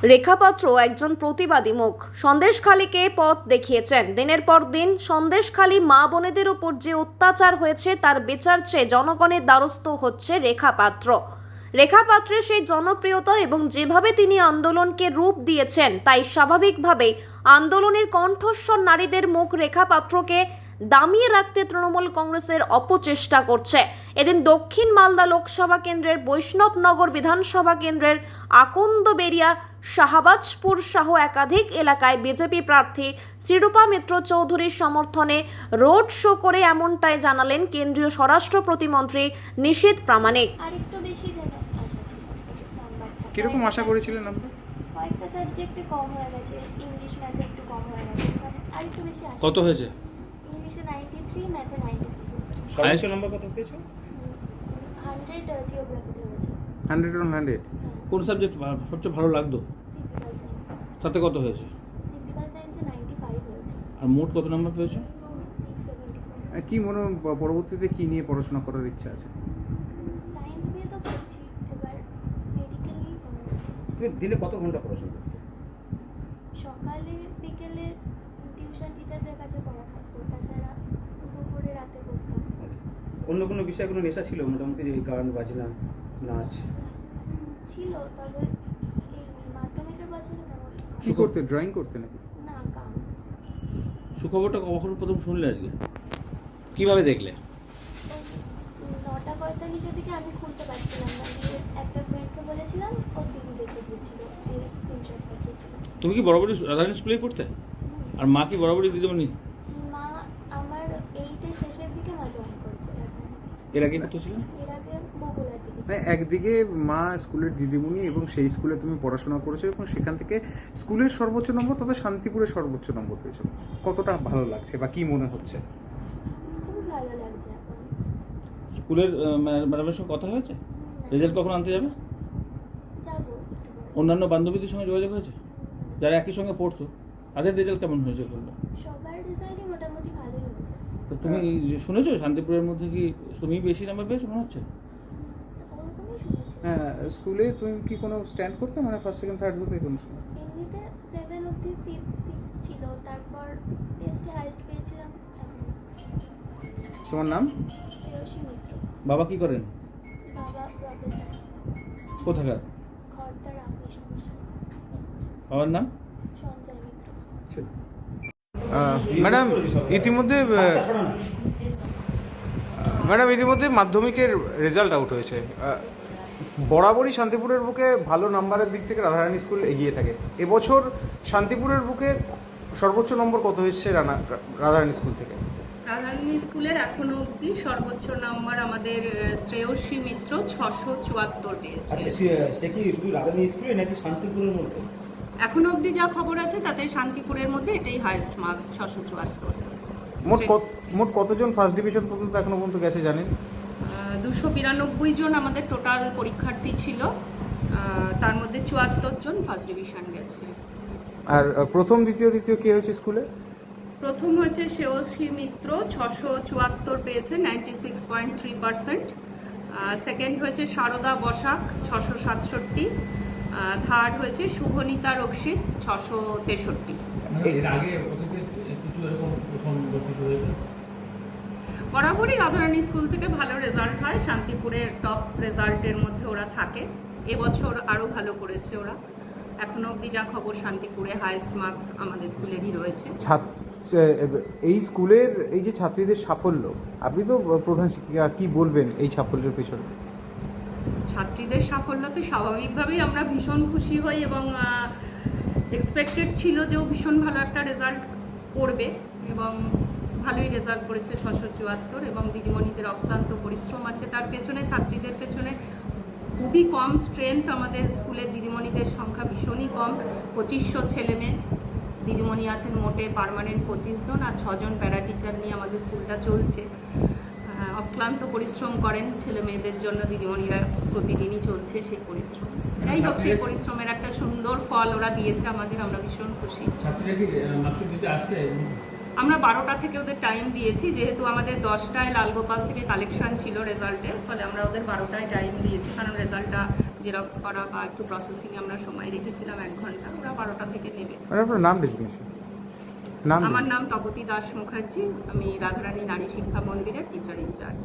রেখা পাত্র একজন প্রতিবাদী মুখ। সন্দেশখালীকে পথ দেখিয়েছেন। দিনের পর দিন সন্দেশখালী মা বোনেদের উপর যে অত্যাচার হয়েছে তার বিচার চেয়ে জনগণের দ্বারস্থ হচ্ছে রেখা পাত্র। রেখা পাত্রের সেই জনপ্রিয়তা এবং যেভাবে তিনি আন্দোলনকে রূপ দিয়েছেন তাই স্বাভাবিকভাবেই আন্দোলনের কণ্ঠস্বর নারীদের মুখ রেখা পাত্রকে দামিয়ে রাখতে তৃণমূল কংগ্রেসের অপচেষ্টা করছে। এদিন দক্ষিণ মালদা লোকসভা কেন্দ্রের বৈষ্ণবনগর বিধানসভা কেন্দ্রের আকন্দবেড়িয়া, শাহবাজপুর সহ একাধিক এলাকায় বিজেপি প্রার্থী শ্রীরূপা মিত্র চৌধুরীর সমর্থনে রোড শো করে এমনটাই জানালেন কেন্দ্রীয় স্বরাষ্ট্র প্রতিমন্ত্রী নিশীথ প্রামাণিক। আরেকটু বেশি যেন আশা ছিল নাম্বারটা। কিরকম আশা করেছিলেন আপনারা? কয়েকটা সাবজেক্টে কম হয়ে গেছে, ইংলিশ ম্যাথে একটু কম হয়ে গেছে, এখানে আরেকটু বেশি আশা। কত হয়েছে? ইংলিশে 93, ম্যাথে 96। সর্বোচ্চ নম্বর কত পেয়েছো? 100 জিওগ্রাফিতে হয়েছে। 100 on 100? কোন সাবজেক্ট সবচেয়ে ভালো লাগতো? Physical science. তাতে কত হয়েছে? ফিজিক্যাল সায়েন্সে 95 হয়েছে। আর মোট কত নম্বর পেয়েছো? 674। কি মনে পরবর্তীতে কি নিয়ে পড়াশোনা করার ইচ্ছা আছে? সায়েন্স নিয়ে তো পড়ছি, এবার মেডিকেল নিয়ে পড়ার ইচ্ছে আছে। তুমি দিনে কত ঘন্টা পড়াশোনা করতে? সকালে বিকেলে টিউশন টিচারদের কাছে পড়া থাকতো, তাছাড়া দুপুরে রাতে পড়তাম। অন্য কোনো বিষয়ে কোনো নেশা ছিল মোটামুটি, যে গান বাজনা নাচ? ছিল, তবে এই মাধ্যমিকের বছরে তেমন কি করতে, ড্রয়িং করতে নাকি? না, গান। সুখবরটা কখন প্রথম শুনলে আজকে? কিভাবে দেখলে? ওই 9:45-এর দিকে আমি খুলতে পারছিলাম না, দিয়ে একটা ফ্রেন্ডকে বলেছিলাম, ওর দিদি দেখে দিয়েছিল, দিয়ে স্ক্রিনশট পাঠিয়েছিল। তুমি কি বরাবরই রাধারানী স্কুলেই পড়তে? আর মা কি বরাবরই দিদিমণি? মা আমার 8-এর শেষের দিকে মা জয়েন করেছে এখানে। এর আগে কত ছিল? এর আগে বগুলার দিকে ছিল। একদিকে মা স্কুলের দিদিমণি এবং সেই স্কুলে তুমি পড়াশোনা করেছো এবং সেখান থেকে স্কুলের সর্বোচ্চ নম্বর তথা শান্তিপুরের সর্বোচ্চ নম্বর পেয়েছো। কতটা ভালো লাগছে বা কি মনে হচ্ছে? খুব ভালো লাগছে এখন। স্কুলের ম্যাডামের সঙ্গে কথা হয়েছে? রেজাল্ট কখন আনতে যাবে? যাবো একটু পরে। অন্যান্য বান্ধবীদের সঙ্গে যোগাযোগ হয়েছে যারা একই সঙ্গে পড়তো? তাদের রেজাল্ট কেমন হয়েছে বললো? সবার রেজাল্টই মোটামুটি ভালোই হয়েছে। তো তুমি শুনেছো শান্তিপুরের মধ্যে কি তুমি বেশি নাম্বার পেয়েছো মনে হচ্ছে? ওরকমই শুনেছি। হ্যাঁ, স্কুলে তুমি কি কোনো স্ট্যান্ড করতে, মানে ফার্স্ট সেকেন্ড থার্ড হতে কোনো সময়? এমনিতে 7 অবধি 5, 6 ছিল, তারপর টেস্টে হাইস্ট পেয়েছিলাম। তোমার নাম? শ্রেয়সী মিত্র। বাবা কি করেন? বাবা প্রফেসর। কোথাকার? খর্দা রামকৃষ্ণ মিশন। বাবার নাম? সঞ্জয় মিত্র। ম্যাডাম ইতিমধ্যে মাধ্যমিকের রেজাল্ট আউট হয়েছে। বরাবরই শান্তিপুরের বুকে ভালো নাম্বারের দিক থেকে রাধারানী স্কুল এগিয়ে থাকে। এবছর শান্তিপুরের বুকে সর্বোচ্চ নম্বর কত হয়েছে রাধারানী স্কুল থেকে? রাধারানী স্কুলের এখনো অবধি সর্বোচ্চ নাম্বার আমাদের শ্রেয়সী মিত্র 674 পেয়েছে। আচ্ছা, সে কি শুধু রাধারানী স্কুলে নাকি শান্তিপুরের মধ্যে? এখনো অবধি যা খবর আছে তাতে শান্তিপুরের মধ্যে এটাই হাইয়েস্ট মার্কস, 674। মোট কতজন ফার্স্ট ডিভিশন পর্যন্ত এখনো পর্যন্ত গেছে জানেন? 292 জন আমাদের টোটাল পরীক্ষার্থী ছিল, তার মধ্যে 74 জন ফার্স্ট ডিভিশন গেছে। আর প্রথম দ্বিতীয় কে হয়েছে স্কুলে? প্রথম হয়েছে শ্রেয়সী মিত্র, 674 পেয়েছে, 96.3%। সেকেন্ড হয়েছে শারদা বসাক, 667। থার্ড হয়েছে শুভনীতা রক্ষিত, 663। এর আগে কিছু এরকম প্রথম কিছু হয়েছে? বরাবরই রাধারানী স্কুল থেকে ভালো রেজাল্ট হয়, শান্তিপুরের টপ রেজাল্টের মধ্যে ওরা থাকে। এবছর আরও ভালো করেছে ওরা। এখনো অবধি যা খবর শান্তিপুরে হাইয়েস্ট মার্কস আমাদের স্কুলেরই রয়েছে। এই স্কুলের এই যে ছাত্রীদের সাফল্য, আপনি তো প্রধান শিক্ষিকা, কি বলবেন এই সাফল্যের পেছনে? ছাত্রীদের সাফল্যতে স্বাভাবিকভাবেই আমরা ভীষণ খুশি হই এবং এক্সপেক্টেড ছিল যে ও ভীষণ ভালো একটা রেজাল্ট করবে এবং ভালোই রেজাল্ট করেছে, 674। এবং দিদিমণিদের অক্লান্ত পরিশ্রম আছে তার পেছনে। ছাত্রীদের পেছনে খুবই কম স্ট্রেংথ, আমাদের স্কুলের দিদিমণিদের সংখ্যা ভীষণই কম। 2500 ছেলেমেয়ে, দিদিমণি আছেন মোটে পার্মানেন্ট 25 জন, আর 6 জন প্যারা টিচার নিয়ে আমাদের স্কুলটা চলছে। অক্লান্ত পরিশ্রম করেন ছেলে মেয়েদের জন্য দিদিমণিরা, প্রতিদিনই চলছে সেই পরিশ্রম। যাই হোক, সেই পরিশ্রমের একটা সুন্দর ফল ওরা দিয়েছে আমাদের, আমরা ভীষণ খুশি। ছাত্রীরা কি মার্কশিট দিতে আসছে? আমরা 12টা থেকে ওদের টাইম দিয়েছি, যেহেতু আমাদের 10টায় লালগোপাল থেকে কালেকশন ছিল রেজাল্টের, ফলে আমরা ওদের 12টায় টাইম দিয়েছি, কারণ রেজাল্টটা জেরক্স করা বা একটু প্রসেসিং আমরা সময় রেখেছিলাম 1 ঘন্টা, ওরা 12টা থেকে নেবে। মানে আপনার নাম ডেজিগনেশন নাম আমার নাম তপতী দাস মুখার্জি, আমি রাধারানী নারী শিক্ষা মন্দিরের টিচার ইনচার্জ।